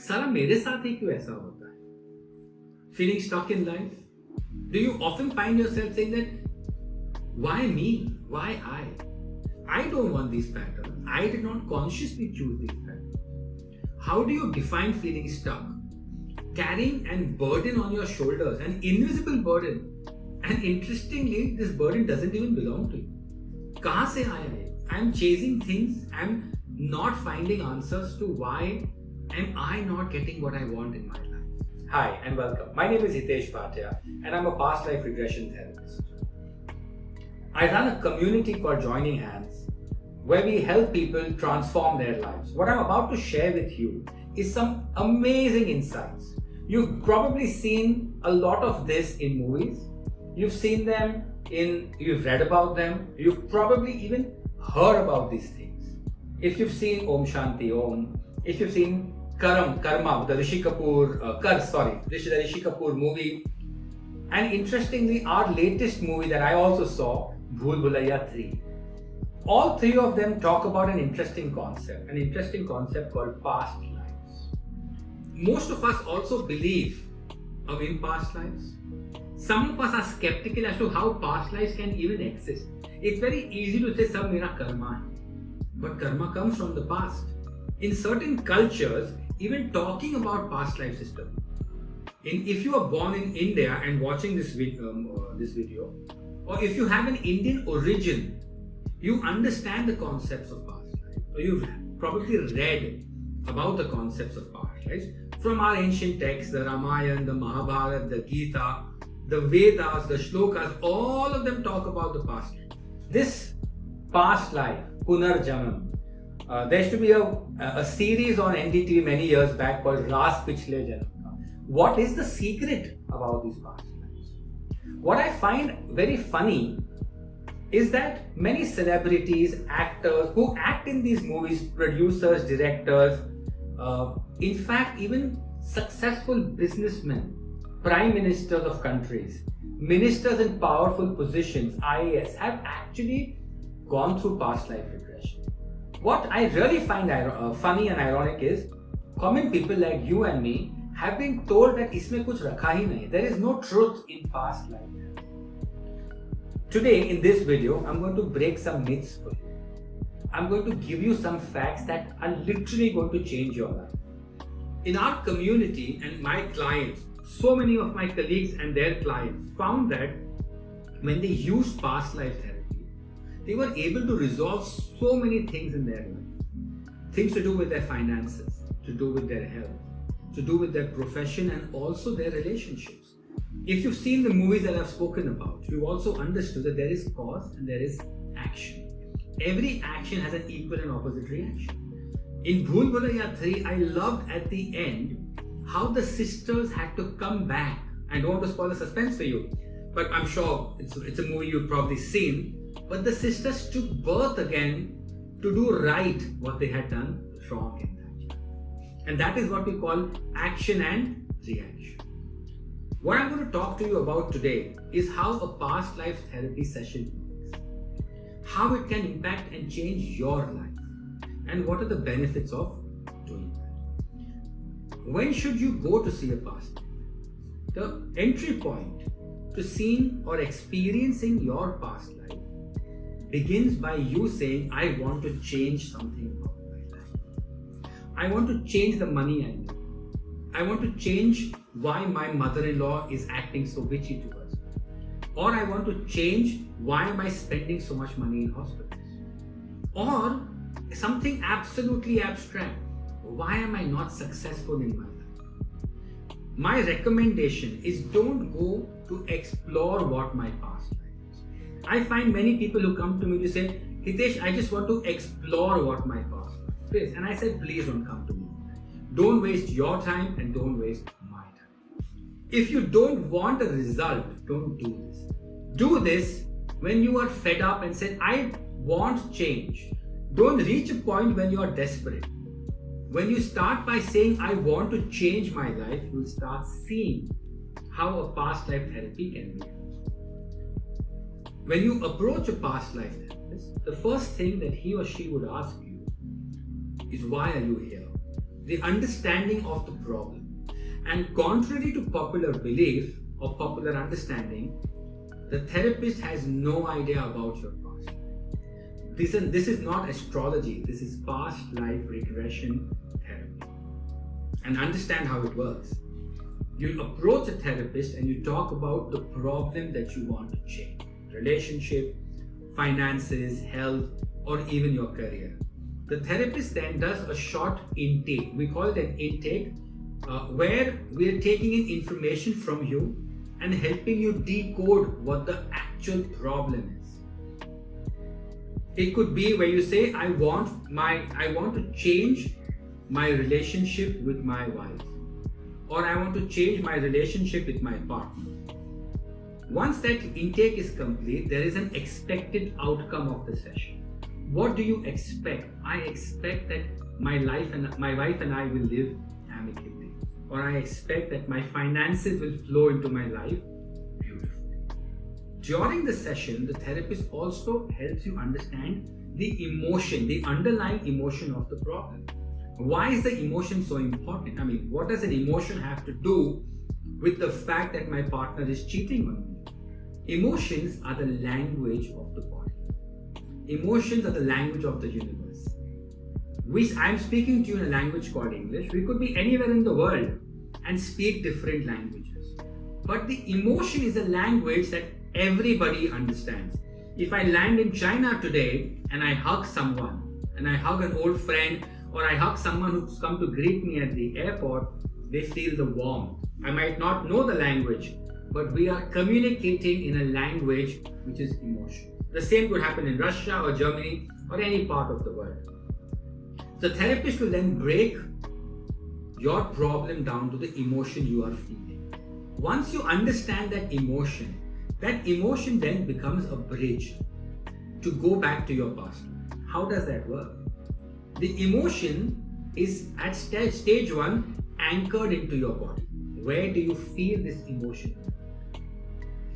साला मेरे साथ ही क्यों ऐसा होता है? Feeling stuck in life? Do you often find yourself saying that, why me? Why I? I don't want these patterns. I did not consciously choose these patterns. How do you define feeling stuck? Carrying a burden on your shoulders, an invisible burden. And interestingly, this burden doesn't even belong to you. कहाँ से आया है? I'm chasing things. I'm not finding answers to why am I not getting what I want in my life. Hi and welcome. My name is Hitesh, Bhatia and I'm a past life regression therapist. I run a community called Joining Hands where we help people transform their lives. What I'm about to share with you is some amazing insights. You've probably seen a lot of this in movies. You've seen them you've read about them. You've probably even heard about these things. If you've seen Om Shanti Om, if you've seen Karma, the Rishi Kapoor movie, and interestingly, our latest movie that I also saw, Bhool Bhulaiya 3. All three of them talk about an interesting concept called past lives. Most of us also believe in past lives. Some of us are skeptical as to how past lives can even exist. It's very easy to say, "Sab mera karma hai." But karma comes from the past. In certain cultures, even talking about past life system. If you are born in India and watching this video, or if you have an Indian origin, you understand the concepts of past life, or you've probably read about the concepts of past lives from our ancient texts, the Ramayana, the Mahabharata, the Gita, the Vedas, the Shlokas, all of them talk about the past life. This past life, Punar Janam, there used to be a series on NDTV many years back called Raaz, Pichle, Janam. What is the secret about these past lives? What I find very funny is that many celebrities, actors who act in these movies, producers, directors, in fact even successful businessmen, prime ministers of countries, ministers in powerful positions, IAS, have actually gone through past life regression. What I really find funny and ironic is common people like you and me have been told that इसमें कुछ रखा ही नहीं. There is no truth in past life. Today in this video, I'm going to break some myths for you. I'm going to give you some facts that are literally going to change your life. In our community and my clients, so many of my colleagues and their clients found that when they used past life therapy, they were able to resolve so many things in their life. Things to do with their finances, to do with their health, to do with their profession and also their relationships. If you've seen the movies that I've spoken about, you've also understood that there is cause and there is action. Every action has an equal and opposite reaction. In Bhool Bhulaiya 3, I loved at the end how the sisters had to come back. I don't want to spoil the suspense for you, but I'm sure it's a movie you've probably seen. But the sisters took birth again to do right what they had done wrong in that. And that is what we call action and reaction. What I'm going to talk to you about today is how a past life therapy session works, how it can impact and change your life, and what are the benefits of doing that. When should you go to see a past life? The entry point to seeing or experiencing your past life begins by you saying, I want to change something about my life. I want to change the money I make. I want to change why my mother-in-law is acting so bitchy towards me. Or I want to change why am I spending so much money in hospitals. Or something absolutely abstract. Why am I not successful in my life? My recommendation is don't go to explore what my past life is. I find many people who come to me to say, Hitesh, I just want to explore what my past life is. And I said, please don't come to me. Don't waste your time and don't waste my time. If you don't want a result, don't do this. Do this when you are fed up and said, I want change. Don't reach a point when you are desperate. When you start by saying, I want to change my life, you will start seeing how a past life therapy can be used. When you approach a past life therapist, the first thing that he or she would ask you is, why are you here? the understanding of the problem. And contrary to popular belief or popular understanding, the therapist has no idea about your past. This is not astrology, this is past life regression therapy. And understand how it works. You approach a therapist and you talk about the problem that you want to change. Relationship, finances, health, or even your career. The therapist then does a short intake. We call it an intake, where we are taking in information from you and helping you decode what the actual problem is. It could be where you say, I want to change my relationship with my wife, or I want to change my relationship with my partner. Once that intake is complete, there is an expected outcome of the session. What do you expect? I expect that my wife and I will live amicably, or I expect that my finances will flow into my life beautifully. During the session, the therapist also helps you understand the emotion, the underlying emotion of the problem. Why is the emotion so important? I mean, what does an emotion have to do with the fact that my partner is cheating on me? Emotions are the language of the body. Emotions are the language of the universe. I'm speaking to you in a language called English. We could be anywhere in the world and speak different languages. But the emotion is a language that everybody understands. If I land in China today and I hug someone, and I hug an old friend, or I hug someone who's come to greet me at the airport, they feel the warmth. I might not know the language, but we are communicating in a language which is emotion. The same could happen in Russia or Germany or any part of the world. The therapist will then break your problem down to the emotion you are feeling. Once you understand that emotion then becomes a bridge to go back to your past. How does that work? The emotion is at stage 1 anchored into your body. Where do you feel this emotion?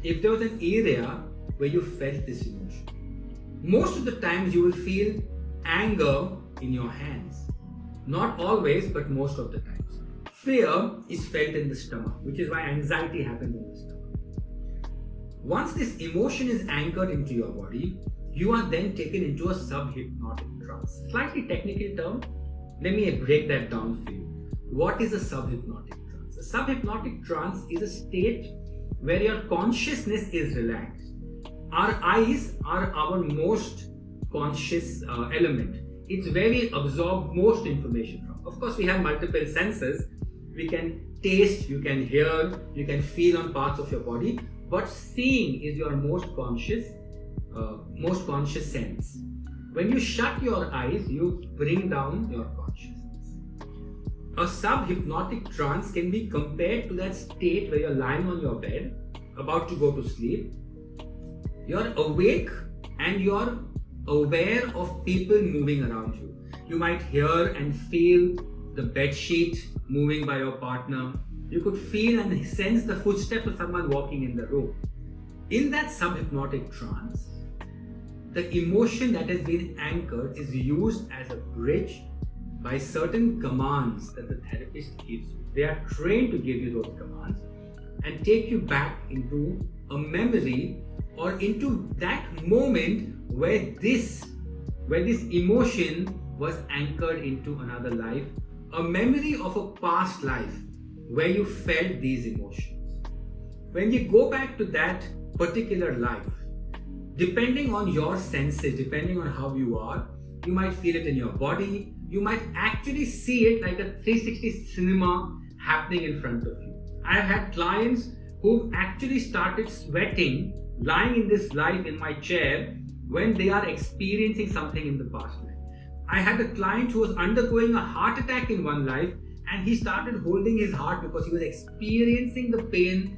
If there was an area where you felt this emotion, most of the times you will feel anger in your hands. Not always, but most of the times. Fear is felt in the stomach, which is why anxiety happens in the stomach. Once this emotion is anchored into your body, you are then taken into a sub-hypnotic trance. Slightly technical term, let me break that down for you. What is a sub-hypnotic trance? A sub-hypnotic trance is a state where your consciousness is relaxed. Our eyes are our most conscious element. It's where we absorb most information from. Of course, we have multiple senses. We can taste, you can hear, you can feel on parts of your body, but seeing is your most conscious sense. When you shut your eyes, you bring down your consciousness. A sub-hypnotic trance can be compared to that state where you're lying on your bed, about to go to sleep. You're awake and you're aware of people moving around you. You might hear and feel the bed sheet moving by your partner. You could feel and sense the footsteps of someone walking in the room. In that sub-hypnotic trance, the emotion that has been anchored is used as a bridge by certain commands that the therapist gives you. They are trained to give you those commands and take you back into a memory or into that moment where this emotion was anchored into another life, a memory of a past life where you felt these emotions. When you go back to that particular life, depending on your senses, depending on how you are, you might feel it in your body, you might actually see it like a 360 cinema happening in front of you. I've had clients who've actually started sweating lying in this life in my chair when they are experiencing something in the past life. I had a client who was undergoing a heart attack in one life and he started holding his heart because he was experiencing the pain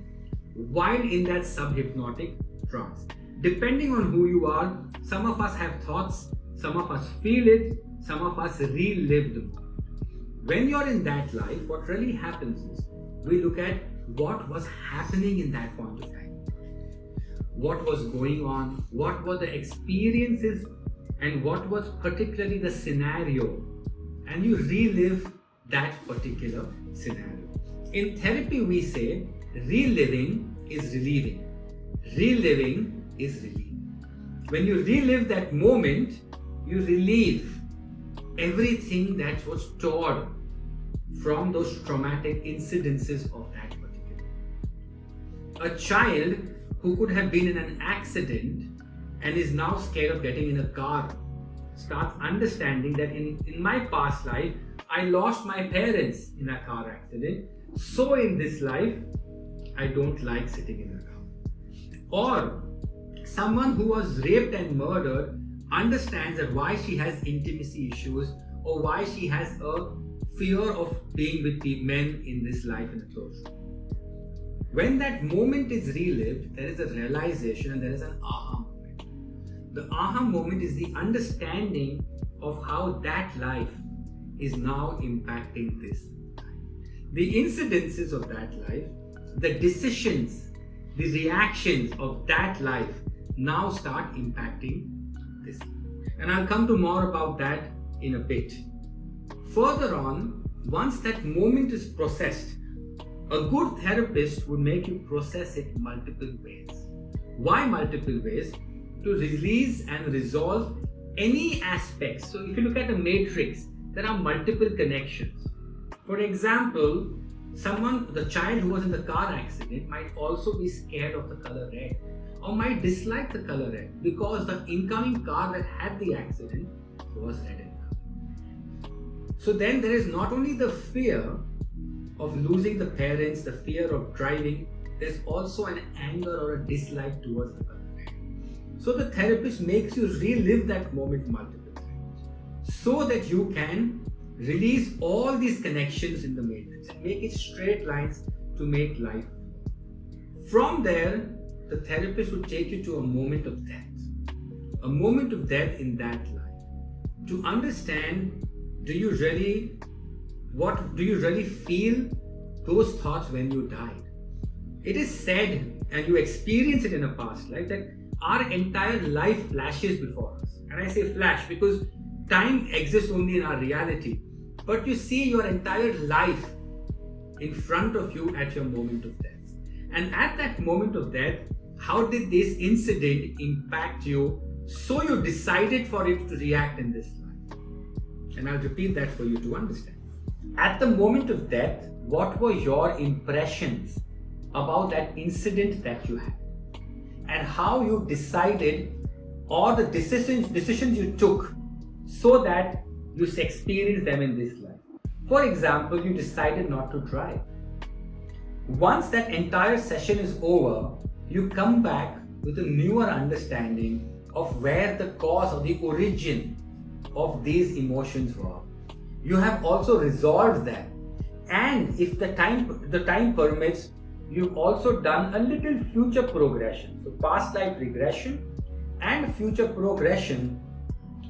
while in that sub-hypnotic trance. Depending on who you are, some of us have thoughts, some of us feel it, some of us relive the moment. When you're in that life, what really happens is we look at what was happening in that point of time. What was going on, what were the experiences, and what was particularly the scenario. And you relive that particular scenario. In therapy, we say reliving is relieving. Reliving is relieving. When you relive that moment, you relieve everything that was stored from those traumatic incidences of that particular. A child who could have been in an accident and is now scared of getting in a car starts understanding that in my past life, I lost my parents in a car accident. So in this life, I don't like sitting in a car. Or someone who was raped and murdered understands that why she has intimacy issues or why she has a fear of being with men in this life in a close room. When that moment is relived, there is a realization and there is an aha moment. The aha moment is the understanding of how that life is now impacting this life. The incidences of that life, the decisions, the reactions of that life now start impacting this. And I'll come to more about that in a bit. Further on, once that moment is processed, a good therapist would make you process it multiple ways. Why multiple ways? To release and resolve any aspects. So if you look at a matrix, there are multiple connections. For example, the child who was in the car accident might also be scared of the color red or might dislike the color red because the incoming car that had the accident was red in color. So then there is not only the fear of losing the parents, the fear of driving, there's also an anger or a dislike towards the color red. So the therapist makes you relive that moment multiple times so that you can release all these connections in the matrix and make it straight lines to make life. From there, the therapist would take you to a moment of death. A moment of death in that life. To understand, what do you really feel those thoughts when you died? It is said, and you experience it in a past life, that our entire life flashes before us. And I say flash because time exists only in our reality. But you see your entire life in front of you at your moment of death. And at that moment of death, how did this incident impact you so you decided for it to react in this life? And I'll repeat that for you to understand. At the moment of death, what were your impressions about that incident that you had? And how you decided or the decisions you took so that you experience them in this life. For example, you decided not to drive. Once that entire session is over, you come back with a newer understanding of where the cause or the origin of these emotions were. You have also resolved them. And if the time permits, you've also done a little future progression. So past life regression and future progression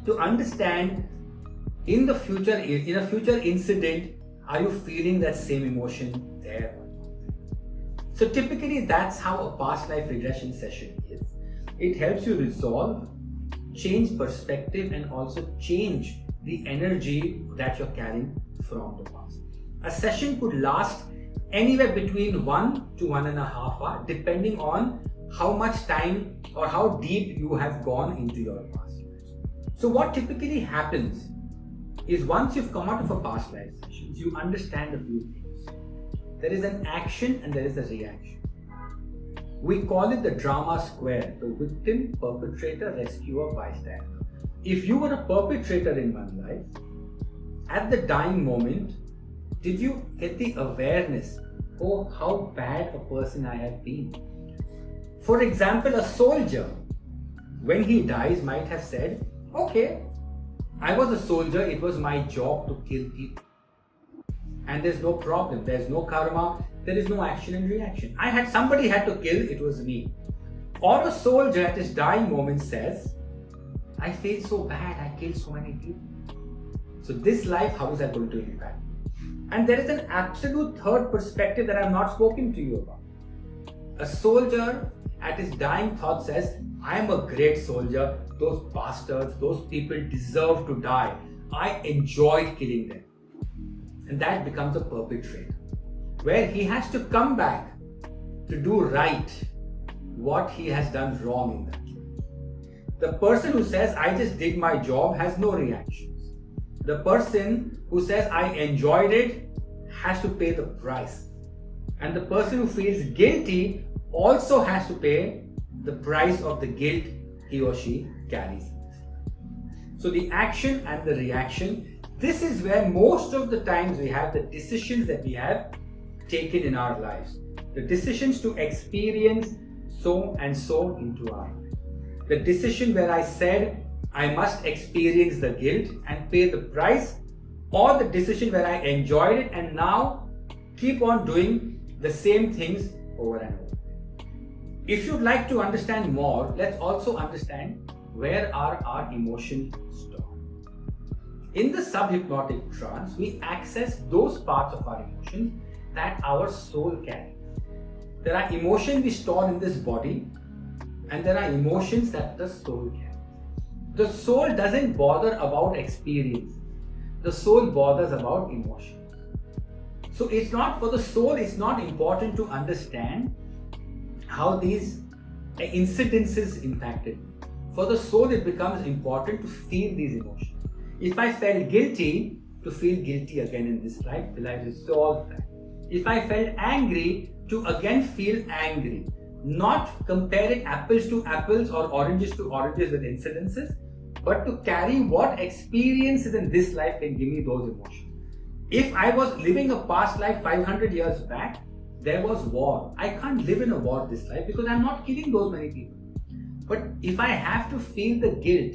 to understand in a future incident, are you feeling that same emotion there? So typically that's how a past life regression session is. It helps you resolve, change perspective, and also change the energy that you're carrying from the past. A session could last anywhere between 1 to 1.5 hours, depending on how much time or how deep you have gone into your past life. So what typically happens is once you've come out of a past life session, you understand a few things. There is an action and there is a reaction. We call it the drama square, the victim, perpetrator, rescuer, bystander. If you were a perpetrator in one life, at the dying moment, did you get the awareness, oh, how bad a person I have been? For example, a soldier, when he dies, might have said, okay, I was a soldier, it was my job to kill people. And there's no problem, there's no karma, there is no action and reaction. Somebody had to kill, it was me. Or a soldier at his dying moment says, I feel so bad, I killed so many people. So this life, how is that going to impact me? And there is an absolute third perspective that I have not spoken to you about. A soldier at his dying thought says, I am a great soldier, those bastards, those people deserve to die. I enjoyed killing them. and that becomes a perpetrator, where he has to come back to do right what he has done wrong in that life. The person who says, I just did my job, has no reactions. The person who says, I enjoyed it, has to pay the price. And the person who feels guilty also has to pay the price of the guilt he or she carries. So the action and the reaction, this is where most of the times we have the decisions that we have taken in our lives. The decisions to experience so and so into our life. The decision where I said I must experience the guilt and pay the price, or the decision where I enjoyed it and now keep on doing the same things over and over. If you'd like to understand more, let's also understand where are our emotions stored. In the subhypnotic trance, we access those parts of our emotions that our soul carries. There are emotions we store in this body, and there are emotions that the soul carries. The soul doesn't bother about experience. The soul bothers about emotions. So it's not for the soul, it's not important to understand how these incidences impacted me. For the soul, it becomes important to feel these emotions. If I felt guilty, to feel guilty again in this life till I resolve that. If I felt angry, to again feel angry. Not comparing apples to apples or oranges to oranges with incidences, but to carry what experiences in this life can give me those emotions. If I was living a past life 500 years back, there was war. I can't live in a war this life because I'm not killing those many people. But if I have to feel the guilt,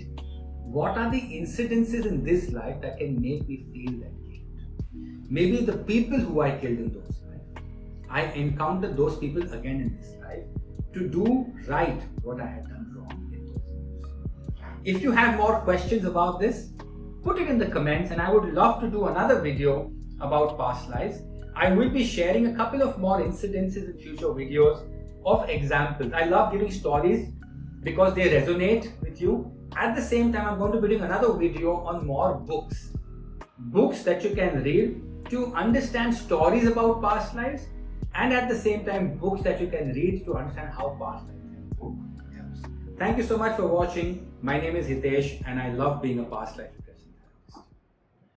what are the incidences in this life that can make me feel that guilt? Maybe the people who I killed in those lives, I encountered those people again in this life to do right what I had done wrong in those lives. If you have more questions about this, put it in the comments, and I would love to do another video about past lives. I will be sharing a couple of more incidences in future videos of examples. I love giving stories because they resonate with you. At the same time, I'm going to be doing another video on more books. Books that you can read to understand stories about past lives, and at the same time, books that you can read to understand how past lives helps. Thank you so much for watching. My name is Hitesh, and I love being a past life.